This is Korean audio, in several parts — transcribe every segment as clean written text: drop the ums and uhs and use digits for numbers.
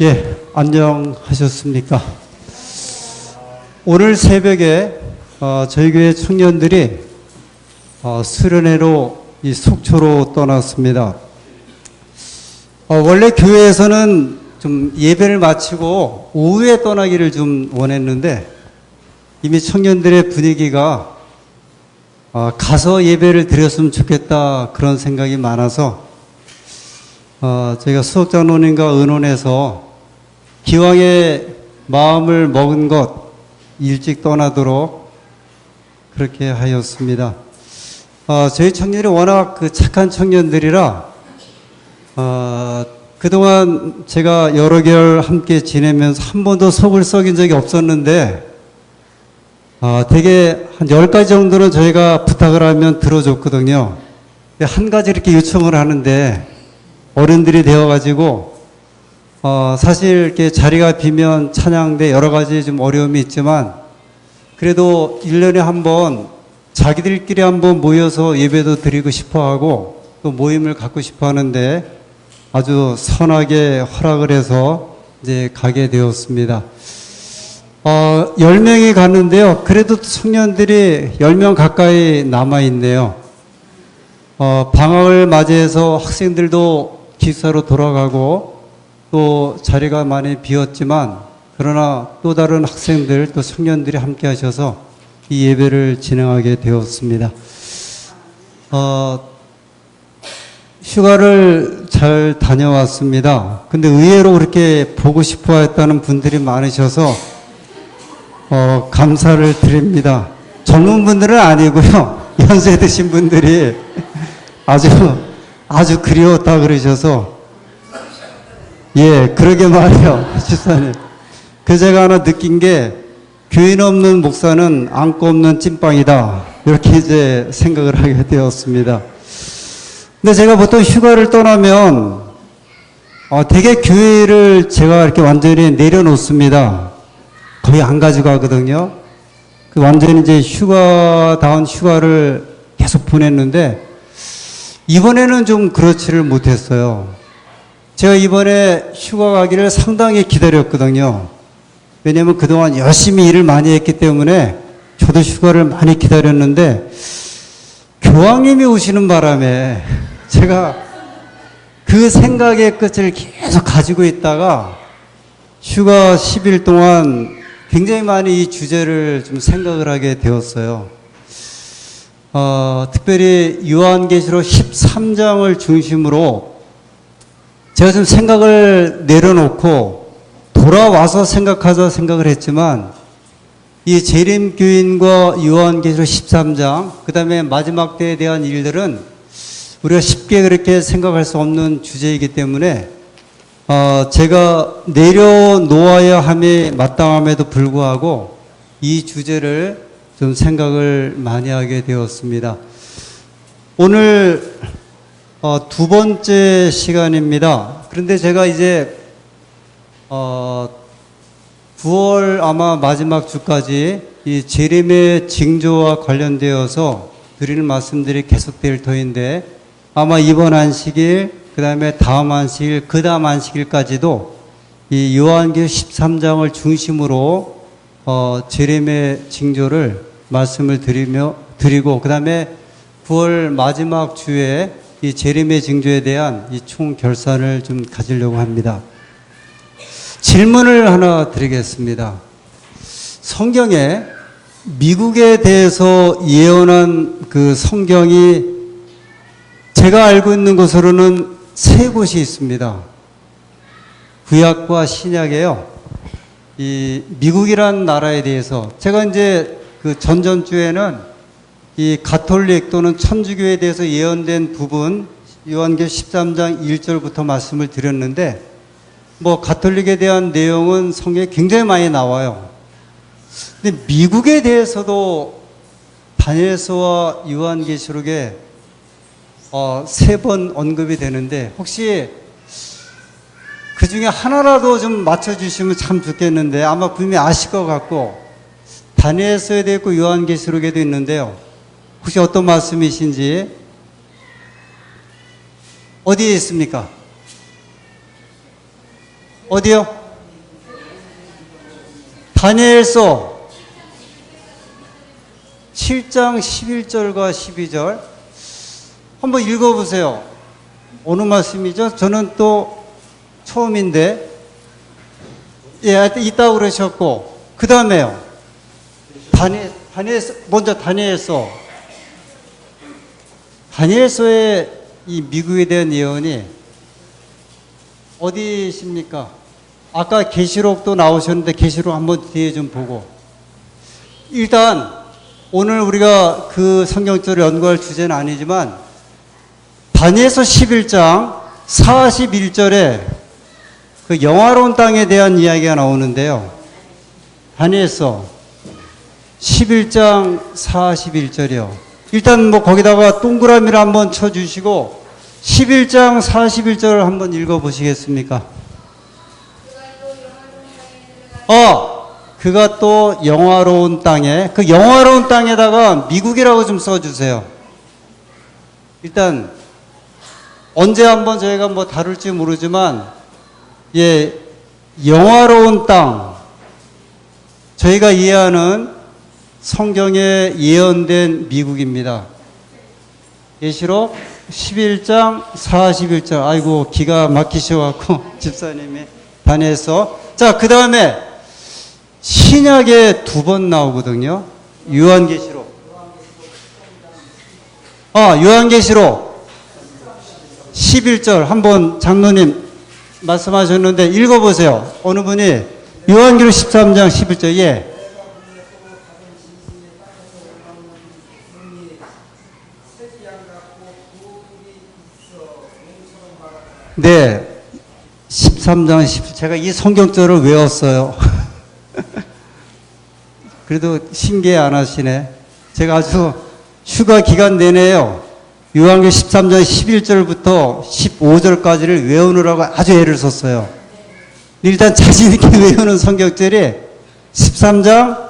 예, 안녕하셨습니까? 오늘 새벽에 저희 교회 청년들이 수련회로 이 속초로 떠났습니다. 원래 교회에서는 좀 예배를 마치고 오후에 떠나기를 좀 원했는데 이미 청년들의 분위기가 가서 예배를 드렸으면 좋겠다 그런 생각이 많아서 저희가 수석장로님과 의논해서 기왕에 마음을 먹은 것 일찍 떠나도록 그렇게 하였습니다. 저희 청년이 워낙 착한 청년들이라 그동안 제가 여러 개월 함께 지내면서 한 번도 속을 썩인 적이 없었는데 되게 한 10가지 정도는 저희가 부탁을 하면 들어줬거든요. 한 가지 이렇게 요청을 하는데 어른들이 되어가지고 사실 이렇게 자리가 비면 찬양대 여러 가지 좀 어려움이 있지만 그래도 1년에 한 번 자기들끼리 한번 모여서 예배도 드리고 싶어하고 또 모임을 갖고 싶어하는데 아주 선하게 허락을 해서 이제 가게 되었습니다. 10명이 갔는데요. 그래도 청년들이 10명 가까이 남아있네요. 방학을 맞이해서 학생들도 기숙사로 돌아가고 또 자리가 많이 비었지만 그러나 또 다른 학생들 또 청년들이 함께 하셔서 이 예배를 진행하게 되었습니다. 휴가를 잘 다녀왔습니다. 근데 의외로 그렇게 보고 싶어 했다는 분들이 많으셔서 감사를 드립니다. 젊은 분들은 아니고요. 연세 드신 분들이 아주 그리웠다 그러셔서 예, 그러게 말이요. 집사님. 제가 하나 느낀 게 교인 없는 목사는 안고 없는 찐빵이다. 이렇게 이제 생각을 하게 되었습니다. 근데 제가 보통 휴가를 떠나면 되게 교회를 제가 이렇게 완전히 내려놓습니다. 거의 안 가져가거든요. 완전히 이제 휴가다운 휴가를 계속 보냈는데 이번에는 좀 그렇지를 못했어요. 제가 이번에 휴가 가기를 상당히 기다렸거든요. 왜냐하면 그동안 열심히 일을 많이 했기 때문에 저도 휴가를 많이 기다렸는데 교황님이 오시는 바람에 제가 그 생각의 끝을 계속 가지고 있다가 휴가 10일 동안 굉장히 많이 이 주제를 좀 생각을 하게 되었어요. 특별히 요한계시록 13장을 중심으로 제가 좀 생각을 내려놓고 돌아와서 생각하자 생각을 했지만 이 재림교인과 요한계시록 13장 그 다음에 마지막 때에 대한 일들은 우리가 쉽게 그렇게 생각할 수 없는 주제이기 때문에 제가 내려놓아야 함이 마땅함에도 불구하고 이 주제를 좀 생각을 많이 하게 되었습니다. 오늘 두 번째 시간입니다. 그런데 제가 이제 9월 아마 마지막 주까지 이 재림의 징조와 관련되어서 드리는 말씀들이 계속될 터인데 아마 이번 안식일, 그 다음에 다음 안식일, 그 다음 안식일까지도 이 요한계시록 13장을 중심으로 재림의 징조를 말씀을 드리고 그 다음에 9월 마지막 주에 이 재림의 징조에 대한 이 총 결산을 좀 가지려고 합니다. 질문을 하나 드리겠습니다. 성경에 미국에 대해서 예언한 그 성경이 제가 알고 있는 것으로는 3곳이 있습니다. 구약과 신약에요. 이 미국이란 나라에 대해서 제가 이제 그 전전주에는 이 가톨릭 또는 천주교에 대해서 예언된 부분 요한계시록 13장 1절부터 말씀을 드렸는데 가톨릭에 대한 내용은 성경에 굉장히 많이 나와요. 근데 미국에 대해서도 다니엘서와 요한계시록에 3번 언급이 되는데 혹시 그 중에 하나라도 좀 맞춰주시면 참 좋겠는데 아마 분명히 아실 것 같고 다니엘서에도 있고 요한계시록에도 있는데요. 혹시 어떤 말씀이신지 어디에 있습니까? 어디요? 다니엘서 7장 11절과 12절 한번 읽어보세요. 어느 말씀이죠? 저는 또 처음인데, 예, 있다고 그러셨고, 그 다음에요. 먼저 다니엘서의 이 미국에 대한 예언이 어디십니까? 아까 계시록도 나오셨는데 계시록 한번 뒤에 좀 보고. 일단 오늘 우리가 그 성경절을 연구할 주제는 아니지만 다니엘서 11장 41절에 그 영화로운 땅에 대한 이야기가 나오는데요. 다니엘서 11장 41절이요. 일단 뭐 거기다가 동그라미를 한번 쳐주시고 11장 41절을 한번 읽어보시겠습니까? 그가 또 영화로운 땅에, 그 영화로운 땅에다가 미국이라고 좀 써주세요. 일단 언제 한번 저희가 뭐 다룰지 모르지만, 예, 영화로운 땅, 저희가 이해하는 성경에 예언된 미국입니다. 계시록 11장 41절. 아이고, 기가 막히셔갖고 집사님이 다니엘서. 자, 그 다음에 신약에 2번 나오거든요. 요한계시록. 요한계시록 11절 한번 장로님 말씀하셨는데 읽어보세요. 어느 분이 요한계시록 13장 11절. 예. 네. 13장 10절. 제가 이 성경절을 외웠어요. 그래도 신기해 안 하시네. 제가 아주 휴가 기간 내내요. 요한계시록 13장 11절부터 15절까지를 외우느라고 아주 애를 썼어요. 일단 자신있게 외우는 성경절이 13장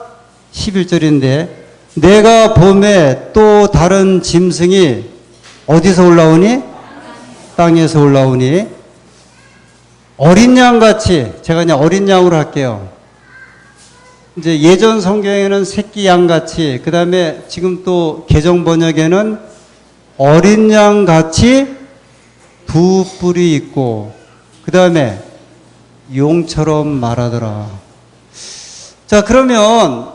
11절인데, 내가 봄에 또 다른 짐승이 어디서 올라오니? 땅에서 올라오니? 어린 양같이, 제가 그냥 어린 양으로 할게요. 이제 예전 성경에는 새끼 양같이, 그 다음에 지금 또 개정 번역에는 어린 양같이 2뿔이 있고, 그 다음에 용처럼 말하더라. 자, 그러면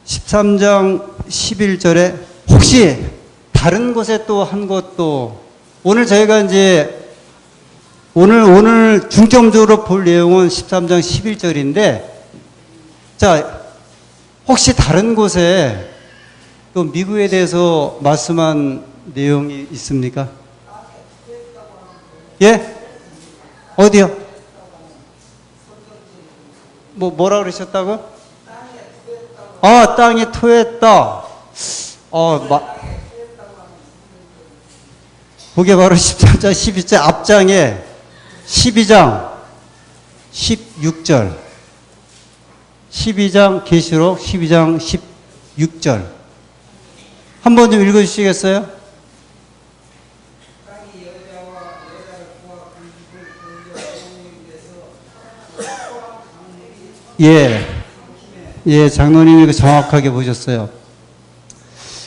13장 11절에 혹시 다른 곳에 또 한 것도, 오늘 저희가 이제 오늘 중점적으로 볼 내용은 13장 11절인데, 자, 혹시 다른 곳에 또 미국에 대해서 말씀한 내용이 있습니까? 예? 어디요? 뭐라 그러셨다고? 땅에 토했다. 그게 바로 13장 12절 앞장에 12장 16절. 12장 계시록 12장 16절. 한번 좀 읽어주시겠어요? 예, 장로님이 정확하게 보셨어요.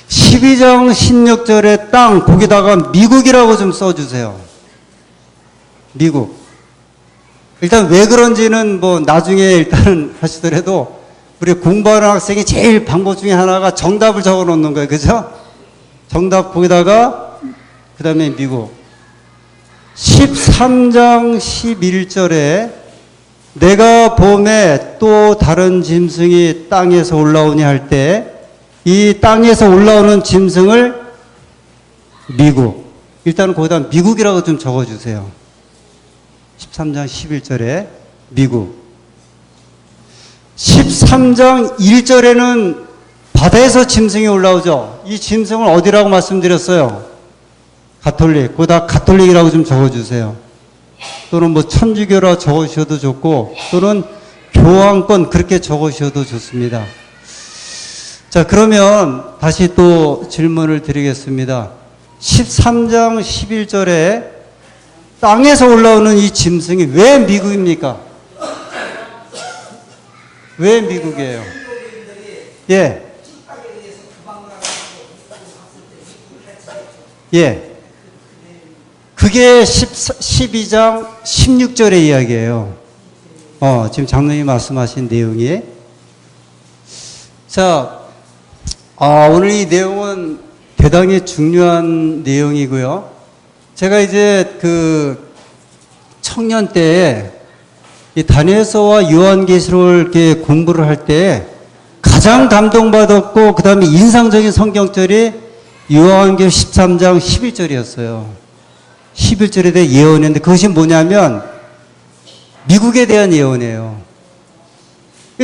12장 16절에 땅, 거기다가 미국이라고 좀 써주세요. 미국. 일단 왜 그런지는 뭐 나중에 일단은 하시더라도, 우리 공부하는 학생이 제일 방법 중에 하나가 정답을 적어 놓는 거예요. 그죠? 정답 거기다가, 그 다음에 미국. 13장 11절에 내가 봄에 또 다른 짐승이 땅에서 올라오니 할 때, 이 땅에서 올라오는 짐승을 미국. 일단은 거기다 미국이라고 좀 적어주세요. 13장 11절에 미국. 13장 1절에는 바다에서 짐승이 올라오죠. 이 짐승을 어디라고 말씀드렸어요? 가톨릭. 거기다 가톨릭이라고 좀 적어주세요. 또는 뭐 천주교라 적으셔도 좋고, 또는 교황권 그렇게 적으셔도 좋습니다. 자, 그러면 다시 또 질문을 드리겠습니다. 13장 11절에 땅에서 올라오는 이 짐승이 왜 미국입니까? 왜 미국이에요? 예. 예. 그게 12장 16절의 이야기예요. 지금 장로님 말씀하신 내용이. 자, 오늘 이 내용은 대단히 중요한 내용이고요. 제가 이제 그 청년 때에 이 다니엘서와 요한계시록을 이렇게 공부를 할 때 가장 감동받았고 그 다음에 인상적인 성경절이 요한계시록 13장 11절이었어요. 11절에 대해 예언했는데 그것이 뭐냐면 미국에 대한 예언이에요.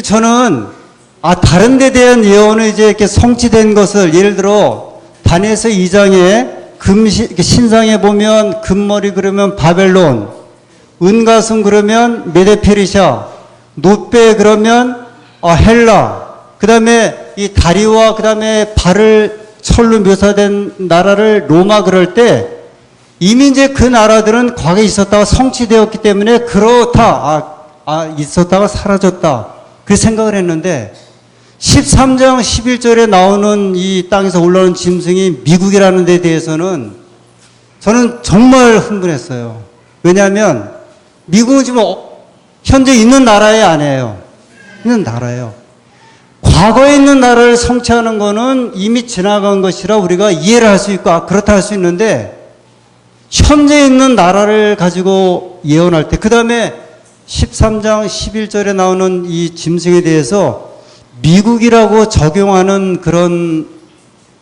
저는 다른 데 대한 예언은 이제 이렇게 성취된 것을 예를 들어 다니엘서 2장에 신상에 보면 금머리 그러면 바벨론, 은가슴 그러면 메데페르시아, 노베 그러면 헬라, 그 다음에 이 다리와 그 다음에 발을 철로 묘사된 나라를 로마 그럴 때 이미 이제 그 나라들은 과거에 있었다가 성취되었기 때문에 그렇다, 있었다가 사라졌다. 그렇게 생각을 했는데 13장 11절에 나오는 이 땅에서 올라오는 짐승이 미국이라는 데 대해서는 저는 정말 흥분했어요. 왜냐하면 미국은 지금 현재 있는 나라에 아니에요. 있는 나라예요. 과거에 있는 나라를 성취하는 거는 이미 지나간 것이라 우리가 이해를 할 수 있고 그렇다 할 수 있는데 현재 있는 나라를 가지고 예언할 때 그 다음에 13장 11절에 나오는 이 짐승에 대해서 미국이라고 적용하는 그런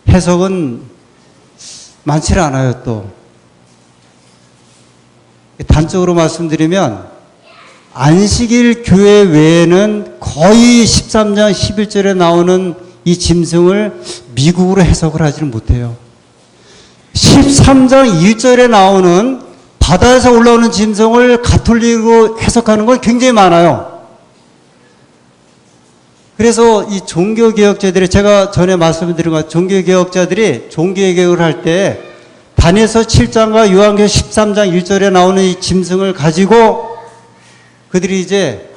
해석은 많지 않아요. 또 단적으로 말씀드리면 안식일 교회 외에는 거의 13장 11절에 나오는 이 짐승을 미국으로 해석을 하지는 못해요. 13장 1절에 나오는 바다에서 올라오는 짐승을 가톨릭으로 해석하는 건 굉장히 많아요. 그래서 이 종교개혁자들이 제가 전에 말씀드린 것 종교개혁자들이 종교개혁을 할 때 다니엘서 7장과 요한계시록 13장 1절에 나오는 이 짐승을 가지고 그들이 이제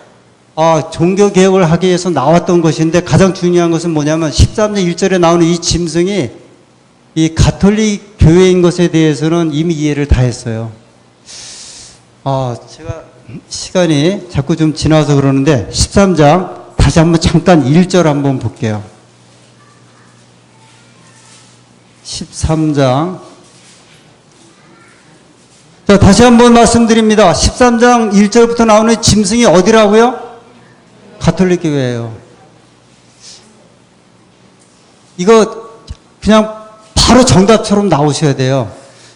종교개혁을 하기 위해서 나왔던 것인데 가장 중요한 것은 뭐냐면 13장 1절에 나오는 이 짐승이 이 가톨릭 교회인 것에 대해서는 이미 이해를 다 했어요. 제가 시간이 자꾸 좀 지나서 그러는데 13장 다시 한번 잠깐 1절 한번 볼게요. 13장. 자, 다시 한번 말씀드립니다. 13장 1절부터 나오는 짐승이 어디라고요? 가톨릭 교회예요. 이거 그냥 바로 정답처럼 나오셔야 돼요.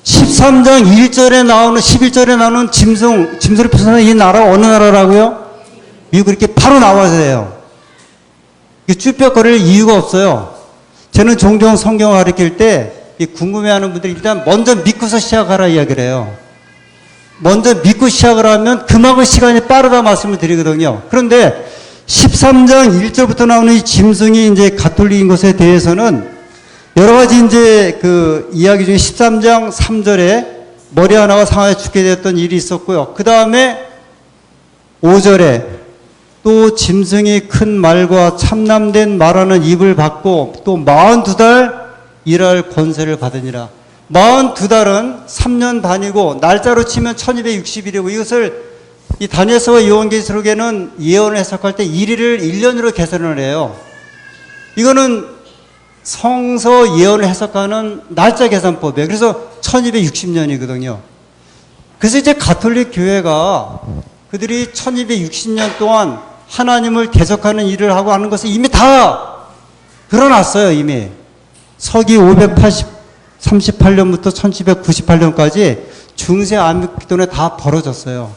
13장 1절에 나오는 11절에 나오는 짐승을 표현하는 이 나라 어느 나라라고요? 미국 이렇게 바로 나와야 돼요. 쭈뼛거릴 이유가 없어요. 저는 종종 성경을 가르칠 때 궁금해하는 분들이 일단 먼저 믿고서 시작하라 이야기를 해요. 먼저 믿고 시작을 하면 그만큼 시간이 빠르다 말씀을 드리거든요. 그런데 13장 1절부터 나오는 이 짐승이 이제 가톨릭인 것에 대해서는 여러 가지 이제 그 이야기 중에 13장 3절에 머리 하나가 상하에 죽게 되었던 일이 있었고요. 그 다음에 5절에 또 짐승이 큰 말과 참남된 말하는 입을 받고 또 42달 일할 권세를 받으니라. 42달은 3년 반이고 날짜로 치면 1260일이고 이것을 이 다니엘서와 요한계시록에는 예언을 해석할 때 일일을 1년으로 계산을 해요. 이거는 성서 예언을 해석하는 날짜 계산법이에요. 그래서 1260년이거든요. 그래서 이제 가톨릭 교회가 그들이 1260년 동안 하나님을 대적하는 일을 하고 하는 것을 이미 다 드러났어요. 이미 서기 538년부터 1798년까지 중세 암흑기도에 다 벌어졌어요.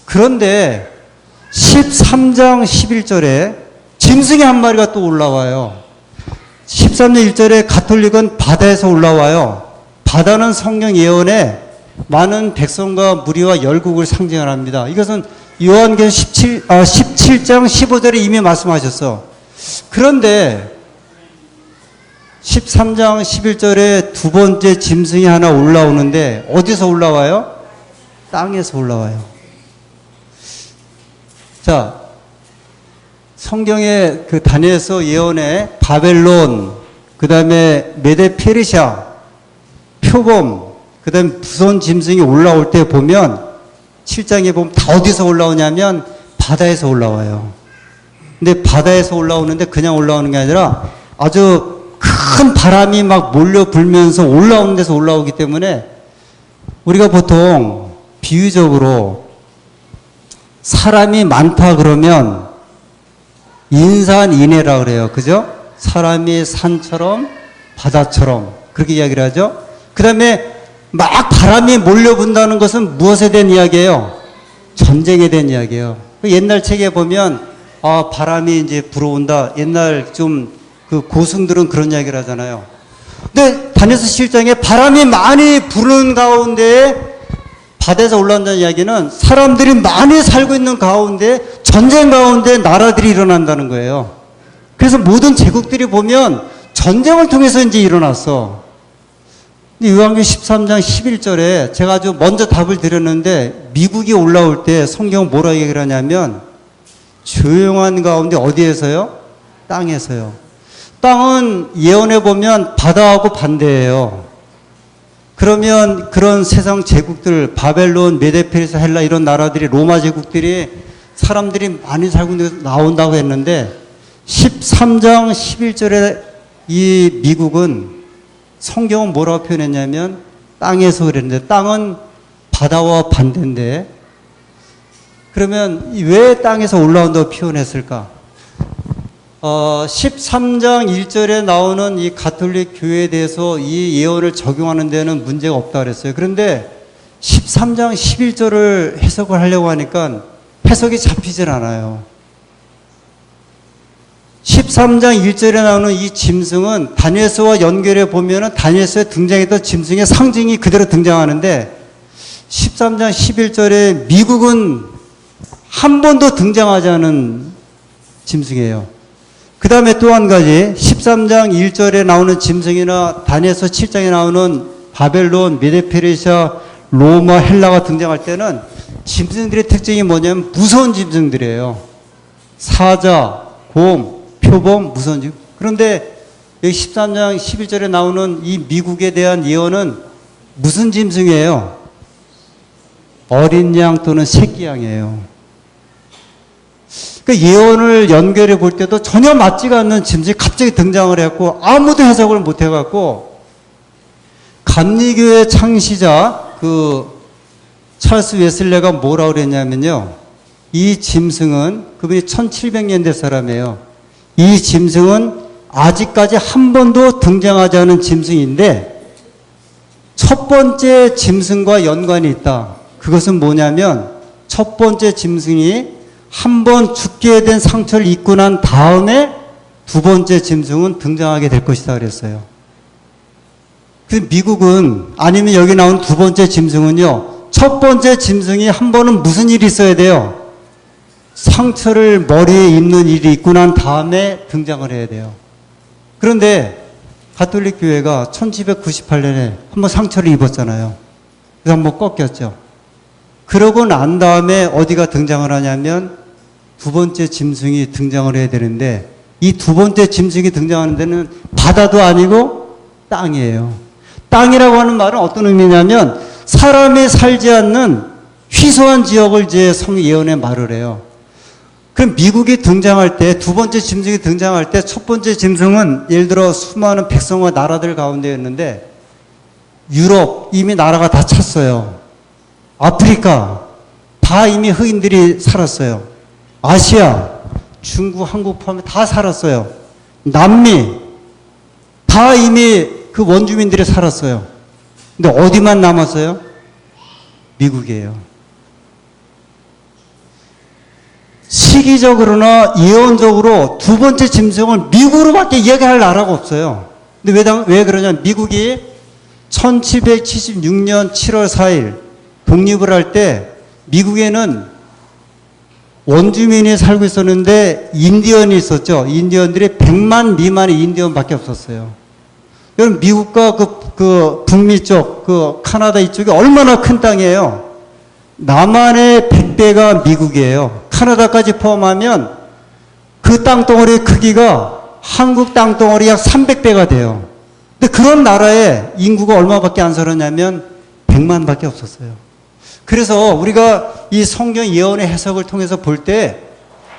그런데 13장 11절에 짐승이 한 마리가 또 올라와요. 13장 1절에 가톨릭은 바다에서 올라와요. 바다는 성경 예언에 많은 백성과 무리와 열국을 상징을 합니다. 이것은 요한계시록 17장 15절에 이미 말씀하셨어. 그런데 13장 11절에 두 번째 짐승이 하나 올라오는데 어디서 올라와요? 땅에서 올라와요. 자, 성경의 그 다니엘서 예언에 바벨론, 그 다음에 메데 페르시아, 표범, 그 다음에 무서운 짐승이 올라올 때 보면 7장에 보면 다 어디서 올라오냐면 바다에서 올라와요. 근데 바다에서 올라오는데 그냥 올라오는 게 아니라 아주 큰 바람이 막 몰려 불면서 올라오는 데서 올라오기 때문에 우리가 보통 비유적으로 사람이 많다 그러면 인산인해라 그래요. 그죠? 사람이 산처럼 바다처럼 그렇게 이야기를 하죠. 그 다음에 막 바람이 몰려분다는 것은 무엇에 대한 이야기예요? 전쟁에 대한 이야기예요. 옛날 책에 보면 바람이 이제 불어온다. 옛날 좀 그 고승들은 그런 이야기를 하잖아요. 근데 다니엘서 7장에 바람이 많이 부는 가운데 바다에서 올라온다는 이야기는 사람들이 많이 살고 있는 가운데 전쟁 가운데 나라들이 일어난다는 거예요. 그래서 모든 제국들이 보면 전쟁을 통해서 이제 일어났어. 근데 요한계시록 13장 11절에 제가 아주 먼저 답을 드렸는데 미국이 올라올 때 성경은 뭐라고 얘기를 하냐면 조용한 가운데 어디에서요? 땅에서요. 땅은 예언해 보면 바다하고 반대예요. 그러면 그런 세상 제국들 바벨론, 메데페르시아, 헬라 이런 나라들이 로마 제국들이 사람들이 많이 살고 있는 데서 나온다고 했는데 13장 11절에 이 미국은 성경은 뭐라고 표현했냐면 땅에서 그랬는데 땅은 바다와 반대인데 그러면 왜 땅에서 올라온다고 표현했을까? 13장 1절에 나오는 이 가톨릭 교회에 대해서 이 예언을 적용하는 데는 문제가 없다 그랬어요. 그런데 13장 11절을 해석을 하려고 하니까 해석이 잡히질 않아요. 13장 1절에 나오는 이 짐승은 다니엘서와 연결해 보면은 다니엘서에 등장했던 짐승의 상징이 그대로 등장하는데 13장 11절에 미국은 한 번도 등장하지 않은 짐승이에요. 그 다음에 또 한 가지 13장 1절에 나오는 짐승이나 다니엘서 7장에 나오는 바벨론, 메데페르시아, 로마, 헬라가 등장할 때는 짐승들의 특징이 뭐냐면 무서운 짐승들이에요. 사자, 곰, 표범, 무서운 짐승. 그런데 여기 13장 11절에 나오는 이 미국에 대한 예언은 무슨 짐승이에요? 어린 양 또는 새끼 양이에요. 그 예언을 연결해 볼 때도 전혀 맞지가 않는 짐승이 갑자기 등장을 했고 아무도 해석을 못 해갖고 감리교회 창시자 그 찰스 웨슬레가 뭐라고 그랬냐면요. 이 짐승은 그분이 1700년대 사람이에요. 이 짐승은 아직까지 한 번도 등장하지 않은 짐승인데 첫 번째 짐승과 연관이 있다. 그것은 뭐냐면 첫 번째 짐승이 한 번 죽게 된 상처를 입고 난 다음에 두 번째 짐승은 등장하게 될 것이다 그랬어요. 그 미국은 아니면 여기 나온 두 번째 짐승은요. 첫 번째 짐승이 한 번은 무슨 일이 있어야 돼요? 상처를 머리에 입는 일이 있고 난 다음에 등장을 해야 돼요. 그런데 가톨릭 교회가 1798년에 한 번 상처를 입었잖아요. 그래서 한 번 꺾였죠. 그러고 난 다음에 어디가 등장을 하냐면 두 번째 짐승이 등장을 해야 되는데 이 두 번째 짐승이 등장하는 데는 바다도 아니고 땅이에요. 땅이라고 하는 말은 어떤 의미냐면 사람이 살지 않는 희소한 지역을 이제 성 예언에 말을 해요. 그럼 미국이 등장할 때 두 번째 짐승이 등장할 때 첫 번째 짐승은 예를 들어 수많은 백성과 나라들 가운데였는데 유럽 이미 나라가 다 찼어요. 아프리카 다 이미 흑인들이 살았어요. 아시아, 중국, 한국 포함해 다 살았어요. 남미 다 이미 그 원주민들이 살았어요. 근데 어디만 남았어요? 미국이에요. 시기적으로나 예언적으로 두 번째 짐승을 미국으로밖에 이야기할 나라가 없어요. 근데 왜 그러냐면 미국이 1776년 7월 4일 독립을 할 때 미국에는 원주민이 살고 있었는데 인디언이 있었죠. 인디언들이 100만 미만의 인디언밖에 없었어요. 여러분 미국과 그 북미 쪽, 그 카나다 이쪽이 얼마나 큰 땅이에요. 남한의 100배가 미국이에요. 카나다까지 포함하면 그 땅덩어리의 크기가 한국 땅덩어리 약 300배가 돼요. 근데 그런 나라에 인구가 얼마밖에 안 살았냐면 100만밖에 없었어요. 그래서 우리가 이 성경 예언의 해석을 통해서 볼 때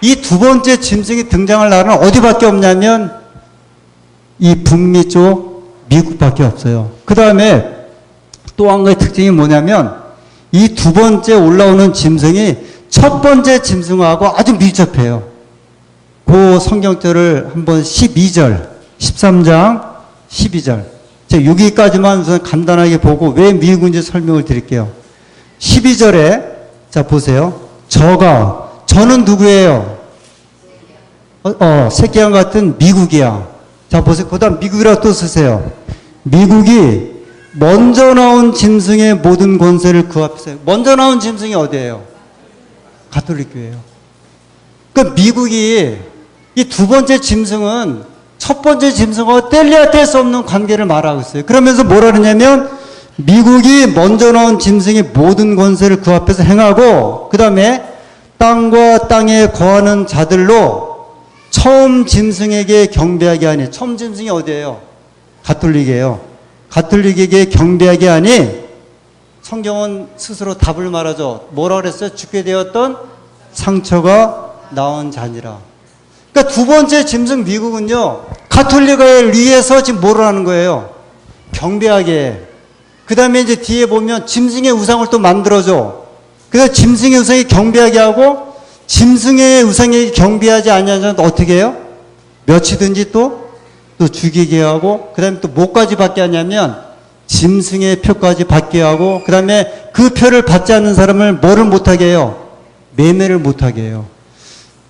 이 두 번째 짐승이 등장할 나라는 어디밖에 없냐면 이 북미 쪽 미국밖에 없어요. 그 다음에 또 한 가지 특징이 뭐냐면 이 두 번째 올라오는 짐승이 첫 번째 짐승하고 아주 밀접해요. 그 성경절을 한번 12절, 13장, 12절. 제가 6기까지만 우선 간단하게 보고 왜 미국인지 설명을 드릴게요. 12절에 자 보세요. 저는 누구예요? 새끼양 같은 미국이야. 자 보세요. 그 다음 미국이라고 또 쓰세요. 미국이 먼저 나온 짐승의 모든 권세를 그 앞에서 먼저 나온 짐승이 어디예요? 가톨릭 교회예요. 그러니까 미국이 이 두 번째 짐승은 첫 번째 짐승과 뗄래야 뗄 수 없는 관계를 말하고 있어요. 그러면서 뭐라 그러냐면 미국이 먼저 나온 짐승의 모든 권세를 그 앞에서 행하고 그 다음에 땅과 땅에 거하는 자들로 처음 짐승에게 경배하게 하니 처음 짐승이 어디예요? 가톨릭이에요. 가톨릭에게 경배하게 하니 성경은 스스로 답을 말하죠. 뭐라 그랬어요? 죽게 되었던 상처가 나온 자니라. 그러니까 두 번째 짐승 미국은요. 가톨릭을 위해서 지금 뭐를 하는 거예요? 경배하게. 그 다음에 이제 뒤에 보면 짐승의 우상을 또 만들어줘. 그래서 짐승의 우상이 경배하게 하고 짐승의 우상이 경배하지 않냐면 어떻게 해요? 며치든지 또 죽이게 하고 그 다음에 또 뭐까지 받게 하냐면 짐승의 표까지 받게 하고 그 다음에 그 표를 받지 않는 사람을 뭐를 못하게 해요? 매매를 못하게 해요.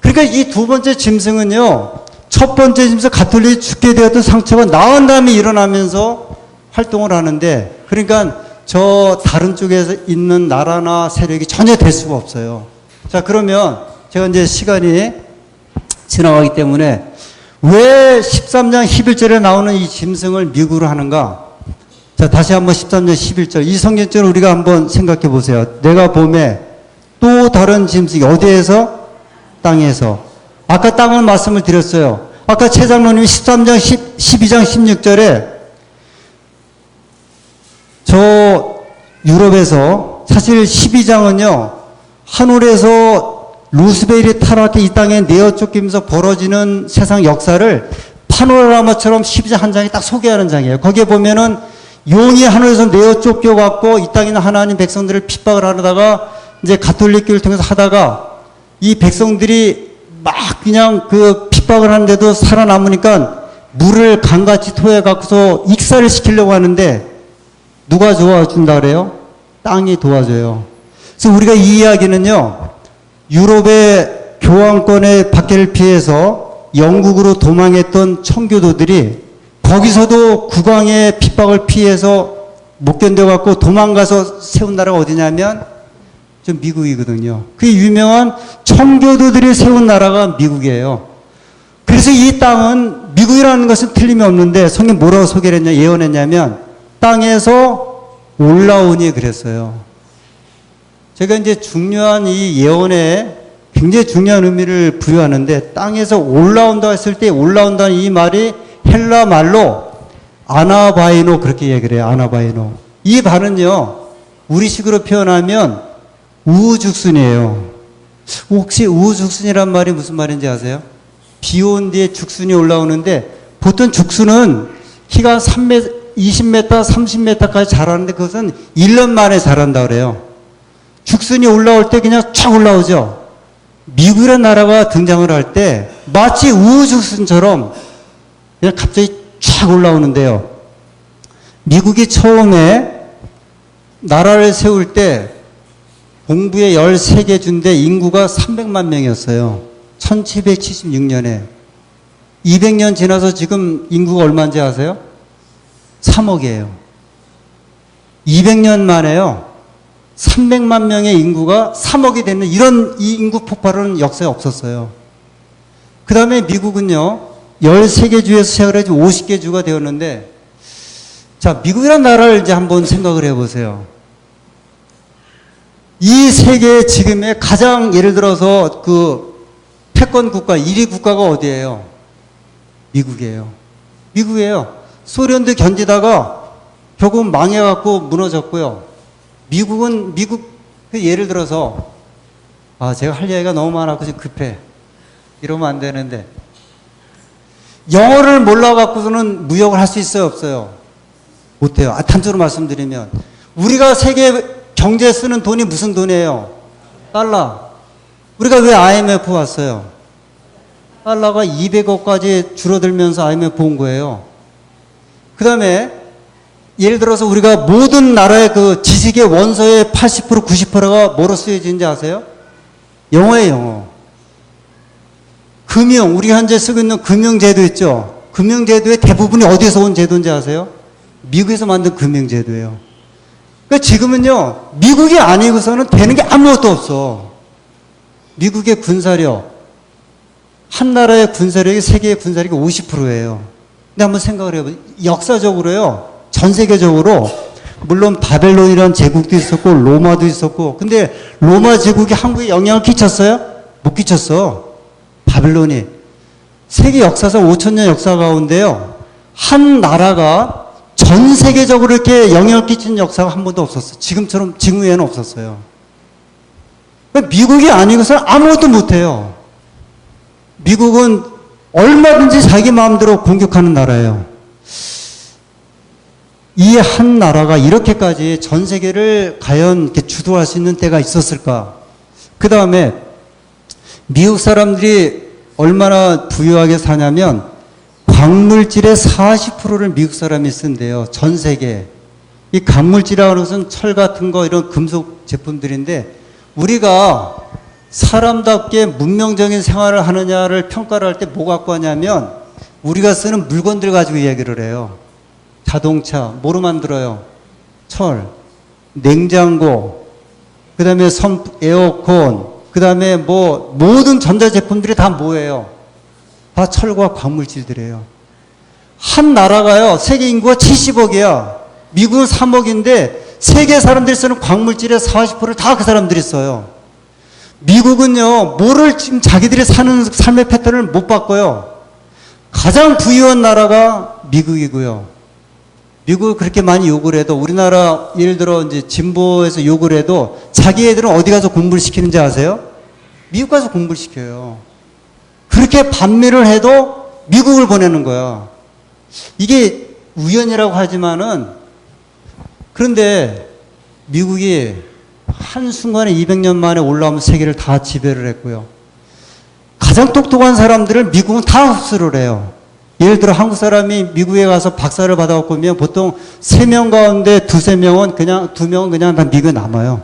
그러니까 이 두 번째 짐승은요. 첫 번째 짐승 가톨릭이 죽게 되었던 상처가 나은 다음에 일어나면서 활동을 하는데 그러니까 저 다른 쪽에서 있는 나라나 세력이 전혀 될 수가 없어요. 자 그러면 제가 이제 시간이 지나가기 때문에 왜 13장 11절에 나오는 이 짐승을 미국으로 하는가? 자 다시 한번 13장 11절 이 성경절을 우리가 한번 생각해 보세요. 내가 봄에 또 다른 짐승이 어디에서? 땅에서. 아까 땅을 말씀을 드렸어요. 아까 최 장로님이 13장 12장 16절에 저 유럽에서 사실 12장은요 하늘에서 루스벨이 타락해 이 땅에 내어 쫓기면서 벌어지는 세상 역사를 파노라마처럼 12장 한 장이 딱 소개하는 장이에요. 거기에 보면은 용이 하늘에서 내어 쫓겨갖고 이 땅에 있는 하나님 백성들을 핍박을 하다가 이제 가톨릭교를 통해서 하다가 이 백성들이 막 그냥 그 핍박을 하는데도 살아남으니까 물을 강같이 토해갖고서 익사를 시키려고 하는데 누가 도와준다 그래요? 땅이 도와줘요. 그래서 우리가 이 이야기는요, 유럽의 교황권의 박해를 피해서 영국으로 도망했던 청교도들이 거기서도 국왕의 핍박을 피해서 못 견뎌갖고 도망가서 세운 나라가 어디냐면 좀 미국이거든요. 그 유명한 청교도들이 세운 나라가 미국이에요. 그래서 이 땅은 미국이라는 것은 틀림이 없는데 성경 뭐라고 소개를 했냐, 예언했냐면 땅에서 올라오니 그랬어요. 제가 이제 중요한 이 예언에 굉장히 중요한 의미를 부여하는데 땅에서 올라온다 했을 때 올라온다는 이 말이 헬라 말로 아나바이노 그렇게 얘기를 해요. 아나바이노. 이 말은요. 우리식으로 표현하면 우후죽순이에요. 혹시 우후죽순이란 말이 무슨 말인지 아세요? 비 온 뒤에 죽순이 올라오는데 보통 죽순은 키가 20m, 30m까지 자라는데 그것은 1년 만에 자란다 그래요. 죽순이 올라올 때 그냥 쫙 올라오죠. 미국이라는 나라가 등장을 할 때 마치 우후죽순처럼 그냥 갑자기 쫙 올라오는데요. 미국이 처음에 나라를 세울 때 동부에 13개 주인데 인구가 300만 명이었어요. 1776년에. 200년 지나서 지금 인구가 얼마인지 아세요? 3억이에요. 200년 만에요. 300만 명의 인구가 3억이 되는 이런 이 인구 폭발은 역사에 없었어요. 그 다음에 미국은요. 13개 주에서 시작을 해서 50개 주가 되었는데 자, 미국이라는 나라를 이제 한번 생각을 해보세요. 이 세계 지금의 가장 예를 들어서 그 패권 국가, 1위 국가가 어디예요? 미국이에요. 미국이에요. 소련도 견디다가 결국 망해갖고 무너졌고요. 미국은, 예를 들어서, 제가 할 얘기가 너무 많아서 지금 급해. 이러면 안 되는데. 영어를 몰라갖고서는 무역을 할 수 있어요, 없어요? 못해요. 단적으로 말씀드리면. 우리가 세계 경제에 쓰는 돈이 무슨 돈이에요? 달러. 우리가 왜 IMF 왔어요? 달러가 200억까지 줄어들면서 IMF 온 거예요. 그 다음에 예를 들어서 우리가 모든 나라의 그 지식의 원서의 80% 90%가 뭐로 쓰여지는지 아세요? 영어예요, 영어. 금융, 우리가 현재 쓰고 있는 금융제도 있죠? 금융제도의 대부분이 어디서 온 제도인지 아세요? 미국에서 만든 금융제도예요. 그러니까 지금은요, 미국이 아니고서는 되는 게 아무것도 없어. 미국의 군사력, 한 나라의 군사력이 세계의 군사력이 50%예요. 근데 한번 생각을 해보세요. 역사적으로요, 전 세계적으로, 물론 바벨론이라는 제국도 있었고, 로마도 있었고, 근데 로마 제국이 한국에 영향을 끼쳤어요? 못 끼쳤어. 바벨론이. 세계 역사상 5,000년 역사 가운데요, 한 나라가 전 세계적으로 이렇게 영향을 끼친 역사가 한 번도 없었어요. 지금처럼, 지금 외에는 없었어요. 미국이 아니고서는 아무것도 못해요. 미국은 얼마든지 자기 마음대로 공격하는 나라예요. 이 한 나라가 이렇게까지 전 세계를 과연 이렇게 주도할 수 있는 때가 있었을까? 그 다음에 미국 사람들이 얼마나 부유하게 사냐면 광물질의 40%를 미국 사람이 쓴대요. 전 세계. 이 광물질이라는 것은 철 같은 거 이런 금속 제품들인데 우리가 사람답게 문명적인 생활을 하느냐를 평가를 할 때 뭐 갖고 하냐면 우리가 쓰는 물건들 가지고 이야기를 해요. 자동차, 뭐로 만들어요? 철, 냉장고, 그 다음에 에어컨, 그 다음에 뭐 모든 전자제품들이 다 뭐예요? 다 철과 광물질들이에요. 한 나라가요, 세계 인구가 70억이야. 미국은 3억인데 세계 사람들이 쓰는 광물질의 40%를 다 그 사람들이 써요. 미국은요, 뭐를 지금 자기들이 사는 삶의 패턴을 못 바꿔요. 가장 부유한 나라가 미국이고요. 미국을 그렇게 많이 욕을 해도 우리나라 예를 들어 이제 진보에서 욕을 해도 자기 애들은 어디 가서 공부를 시키는지 아세요? 미국 가서 공부를 시켜요. 그렇게 반미를 해도 미국을 보내는 거야. 이게 우연이라고 하지만은 그런데 미국이 한순간에 200년 만에 올라오면 세계를 다 지배를 했고요. 가장 똑똑한 사람들을 미국은 다 흡수를 해요. 예를 들어 한국 사람이 미국에 가서 박사를 받아갖고 오면 보통 3명 가운데 2-3명은 그냥 2명은 그냥 다 미국에 남아요.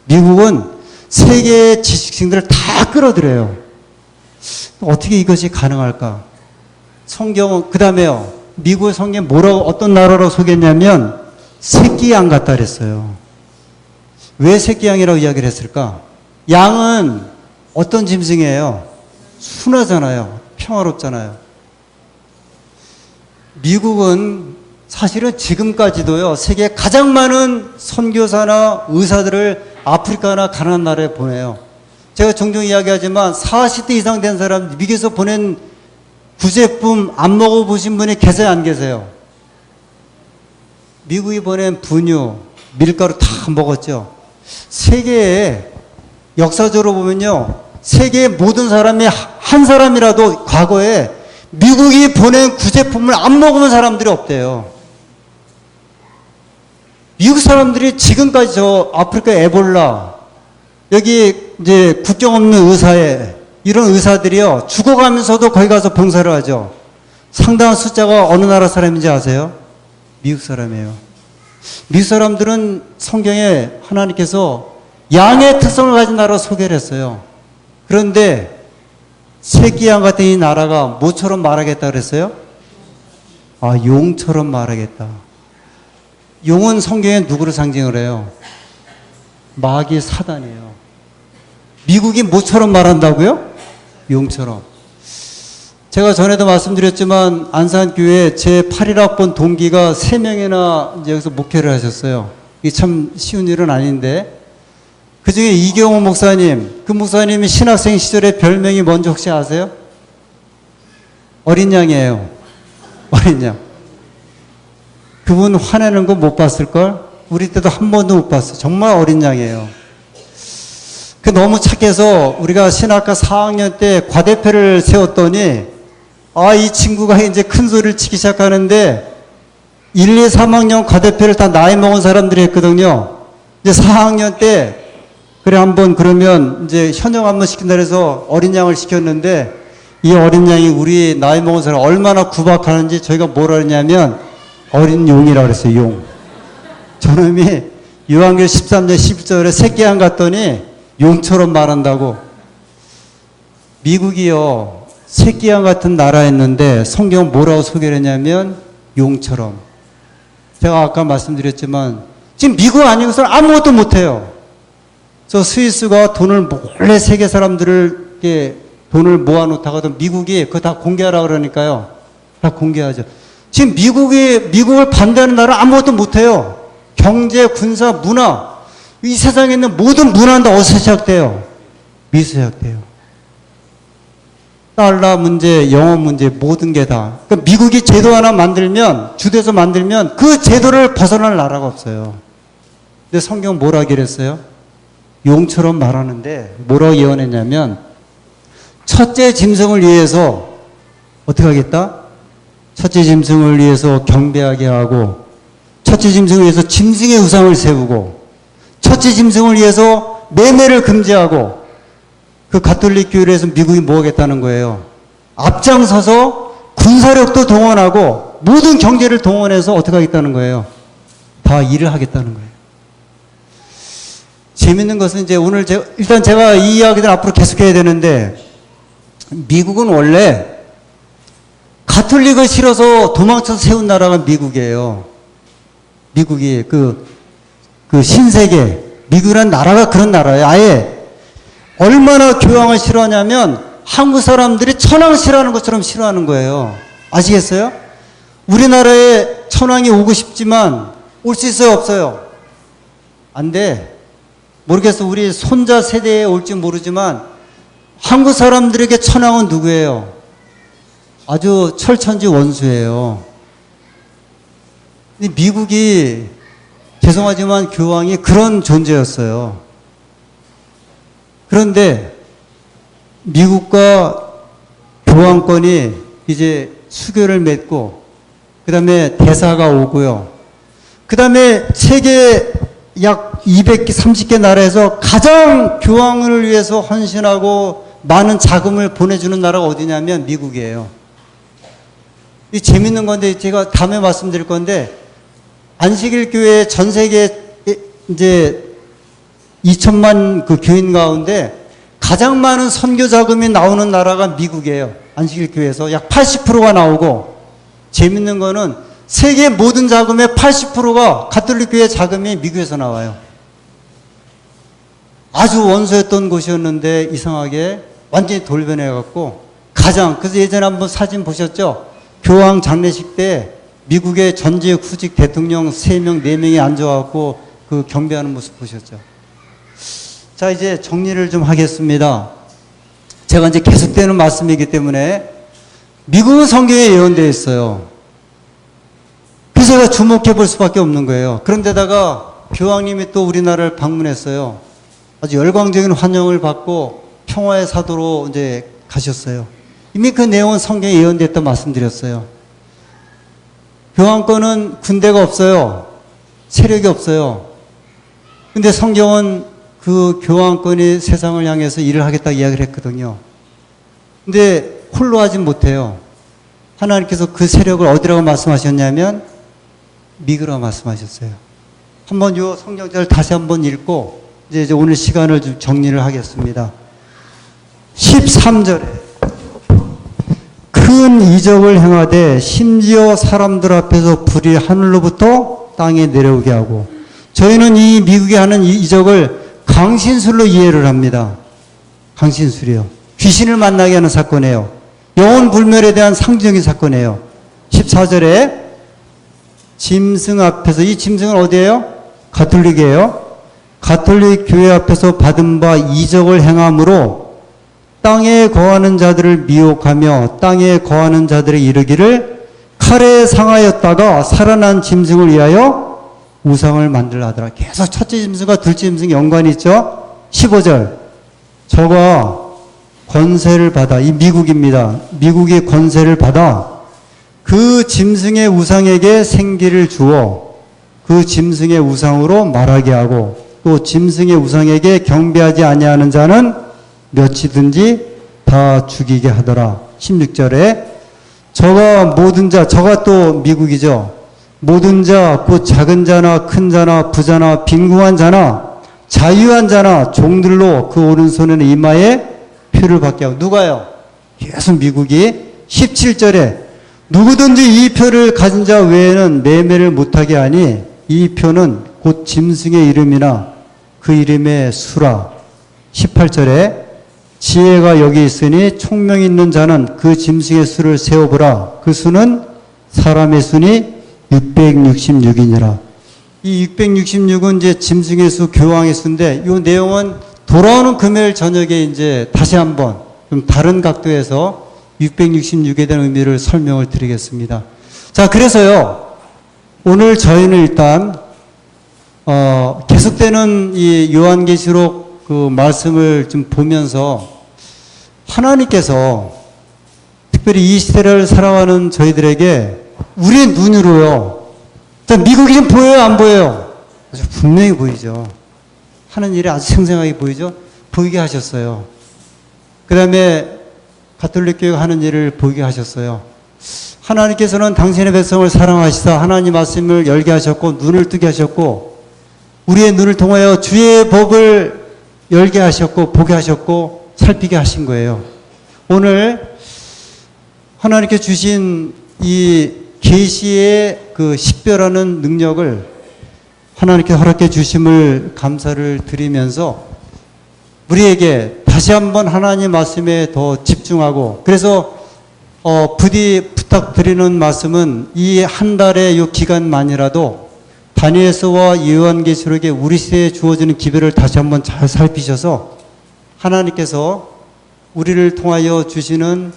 미국은 세계의 지식층들을 다 끌어들여요. 어떻게 이것이 가능할까? 성경은 그 다음에요. 미국의 성경 뭐라고 어떤 나라로 소개했냐면 새끼양 같다 그랬어요. 왜 새끼양이라고 이야기를 했을까? 양은 어떤 짐승이에요? 순하잖아요. 평화롭잖아요. 미국은 사실은 지금까지도요, 세계에 가장 많은 선교사나 의사들을 아프리카나 가난한 나라에 보내요. 제가 종종 이야기하지만 40대 이상 된 사람, 미국에서 보낸 구제품 안 먹어보신 분이 계세요, 안 계세요? 미국이 보낸 분유, 밀가루 다 먹었죠. 세계에 역사적으로 보면요, 세계의 모든 사람이 한 사람이라도 과거에 미국이 보낸 구제품을 안 먹으면 사람들이 없대요. 미국 사람들이 지금까지 저 아프리카 에볼라, 여기 이제 국경 없는 의사회, 이런 의사들이요, 죽어가면서도 거기 가서 봉사를 하죠. 상당한 숫자가 어느 나라 사람인지 아세요? 미국 사람이에요. 미국 사람들은 성경에 하나님께서 양의 특성을 가진 나라로 소개를 했어요. 그런데 새끼양 같은 이 나라가 뭐처럼 말하겠다 그랬어요? 용처럼 말하겠다. 용은 성경에 누구를 상징을 해요? 마귀 사단이에요. 미국이 뭐처럼 말한다고요? 용처럼. 제가 전에도 말씀드렸지만 안산교회 제 81학번 동기가 3명이나 이제 여기서 목회를 하셨어요. 이게 참 쉬운 일은 아닌데 그 중에 이경호 목사님, 그 목사님이 신학생 시절에 별명이 뭔지 혹시 아세요? 어린 양이에요. 어린 양. 그분 화내는 거 못 봤을걸? 우리 때도 한 번도 못 봤어. 정말 어린 양이에요. 그 너무 착해서 우리가 신학과 4학년 때 과대표를 세웠더니 이 친구가 이제 큰 소리를 치기 시작하는데 1, 2, 3학년 과대표를 다 나이 먹은 사람들이 했거든요. 이제 4학년 때 그래 한번 그러면 이제 현역 한번 시킨다 해서 어린 양을 시켰는데 이 어린 양이 우리 나이 먹은 사람 얼마나 구박하는지 저희가 뭐라 그랬냐면 어린 용이라고 그랬어요. 용. 저놈이 요한계시록 13장 11절에 새끼양 갔더니 용처럼 말한다고. 미국이요 새끼양 같은 나라였는데 성경 뭐라고 소개를 했냐면 용처럼. 제가 아까 말씀드렸지만 지금 미국 아니고서는 아무것도 못해요. 저 스위스가 돈을 몰래 세계 사람들을 이렇게 돈을 모아놓다가도 미국이 그거 다 공개하라 그러니까요. 다 공개하죠. 지금 미국을 반대하는 나라 아무것도 못해요. 경제, 군사, 문화. 이 세상에 있는 모든 문화는 다 어디서 시작돼요? 미국에서 시작돼요. 달러 문제, 영어 문제, 모든 게 다. 그러니까 미국이 제도 하나 만들면, 주도해서 만들면 그 제도를 벗어날 나라가 없어요. 근데 성경 뭐라 그랬어요? 용처럼 말하는데 뭐라고 예언했냐면 첫째 짐승을 위해서 어떻게 하겠다? 첫째 짐승을 위해서 경배하게 하고 첫째 짐승을 위해서 짐승의 우상을 세우고 첫째 짐승을 위해서 매매를 금지하고 그 가톨릭 교회를 해서 미국이 뭐 하겠다는 거예요? 앞장서서 군사력도 동원하고 모든 경제를 동원해서 어떻게 하겠다는 거예요? 다 일을 하겠다는 거예요. 재밌는 것은 이제 오늘 일단 제가 이 이야기들 앞으로 계속해야 되는데 미국은 원래 가톨릭을 싫어서 도망쳐서 세운 나라가 미국이에요. 미국이 그 신세계 미국이라는 나라가 그런 나라예요. 아예 얼마나 교황을 싫어하냐면 한국 사람들이 천황 싫어하는 것처럼 싫어하는 거예요. 아시겠어요? 우리나라에 천황이 오고 싶지만 올 수 있어요? 없어요? 안 돼. 모르겠어. 우리 손자 세대에 올지 모르지만 한국 사람들에게 천황은 누구예요? 아주 철천지 원수예요. 근데 미국이 죄송하지만 교황이 그런 존재였어요. 그런데 미국과 교황권이 이제 수교를 맺고 그 다음에 대사가 오고요. 그 다음에 세계 약 230개 나라에서 가장 교황을 위해서 헌신하고 많은 자금을 보내주는 나라가 어디냐면 미국이에요. 이 재밌는 건데 제가 다음에 말씀드릴 건데 안식일 교회 전 세계 이제 2천만 그 교인 가운데 가장 많은 선교 자금이 나오는 나라가 미국이에요. 안식일 교회에서 약 80%가 나오고 재밌는 거는 세계 모든 자금의 80%가 가톨릭 교회 자금이 미국에서 나와요. 아주 원수였던 곳이었는데 이상하게 완전히 돌변해갖고 그래서 예전에 한번 사진 보셨죠? 교황 장례식 때 미국의 전직 후직 대통령 3명, 4명이 앉아갖고 그 경배하는 모습 보셨죠? 자, 이제 정리를 좀 하겠습니다. 제가 이제 계속되는 말씀이기 때문에 미국은 성경에 예언되어 있어요. 그래서 제가 주목해 볼 수밖에 없는 거예요. 그런데다가 교황님이 또 우리나라를 방문했어요. 아주 열광적인 환영을 받고 평화의 사도로 이제 가셨어요. 이미 그 내용은 성경에 예언됐다 말씀드렸어요. 교황권은 군대가 없어요. 세력이 없어요. 근데 성경은 그 교황권이 세상을 향해서 일을 하겠다 이야기를 했거든요. 근데 홀로 하지 못해요. 하나님께서 그 세력을 어디라고 말씀하셨냐면 미국이라고 말씀하셨어요. 한번 이 성경절을 다시 한번 읽고 이제 오늘 시간을 좀 정리를 하겠습니다. 13절에 큰 이적을 행하되 심지어 사람들 앞에서 불이 하늘로부터 땅에 내려오게 하고 저희는 이 미국이 하는 이 이적을 강신술로 이해를 합니다. 강신술이요. 귀신을 만나게 하는 사건이에요. 영혼 불멸에 대한 상징적인 사건이에요. 14절에 짐승 앞에서 이 짐승은 어디예요? 가톨릭이에요. 가톨릭 교회 앞에서 받은 바 이적을 행함으로 땅에 거하는 자들을 미혹하며 땅에 거하는 자들의 이르기를 칼에 상하였다가 살아난 짐승을 위하여 우상을 만들라 하더라. 계속 첫째 짐승과 둘째 짐승이 연관이 있죠. 15절. 저가 권세를 받아, 이 미국입니다. 미국이 권세를 받아 그 짐승의 우상에게 생기를 주어 그 짐승의 우상으로 말하게 하고 또 짐승의 우상에게 경배하지 아니하는 자는 몇이든지 다 죽이게 하더라. 16절에 저가 모든 자, 저가 또 미국이죠. 모든 자, 곧 작은 자나 큰 자나 부자나 빈궁한 자나 자유한 자나 종들로 그 오른손에는 이마에 표를 받게 하고. 누가요? 계속 미국이 17절에 누구든지 이 표를 가진 자 외에는 매매를 못하게 하니 이 표는 곧 짐승의 이름이나 그 이름의 수라. 18절에 지혜가 여기 있으니 총명 있는 자는 그 짐승의 수를 세어보라. 그 수는 사람의 수니 666이니라. 이 666은 이제 짐승의 수, 교황의 수인데 이 내용은 돌아오는 금요일 저녁에 이제 다시 한번 좀 다른 각도에서 666에 대한 의미를 설명을 드리겠습니다. 자, 그래서요, 오늘 저희는 일단, 계속되는 이 요한계시록 그 말씀을 좀 보면서 하나님께서 특별히 이 시대를 살아가는 저희들에게 우리의 눈으로요, 미국이 좀 보여요, 안 보여요? 아주 분명히 보이죠. 하는 일이 아주 생생하게 보이죠? 보이게 하셨어요. 그 다음에 가톨릭 교회가 하는 일을 보이게 하셨어요. 하나님께서는 당신의 백성을 사랑하시사 하나님 말씀을 열게 하셨고 눈을 뜨게 하셨고 우리의 눈을 통하여 주의 법을 열게 하셨고 보게 하셨고 살피게 하신 거예요. 오늘 하나님께 주신 이 계시의 그 식별하는 능력을 하나님께 허락해 주심을 감사를 드리면서 우리에게 다시 한번 하나님 말씀에 더 집중하고, 그래서 부디 부탁드리는 말씀은 이 한 달의 이 기간만이라도 다니엘서와 요한계시록에 우리 시대에 주어지는 기별을 다시 한번 잘 살피셔서 하나님께서 우리를 통하여 주시는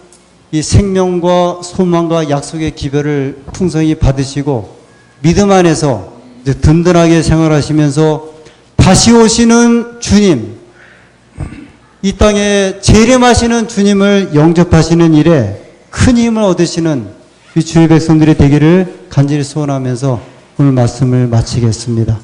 이 생명과 소망과 약속의 기별을 풍성히 받으시고 믿음 안에서 이제 든든하게 생활하시면서 다시 오시는 주님, 이 땅에 재림하시는 주님을 영접하시는 일에 큰 힘을 얻으시는 이 주의 백성들이 되기를 간절히 소원하면서 오늘 말씀을 마치겠습니다.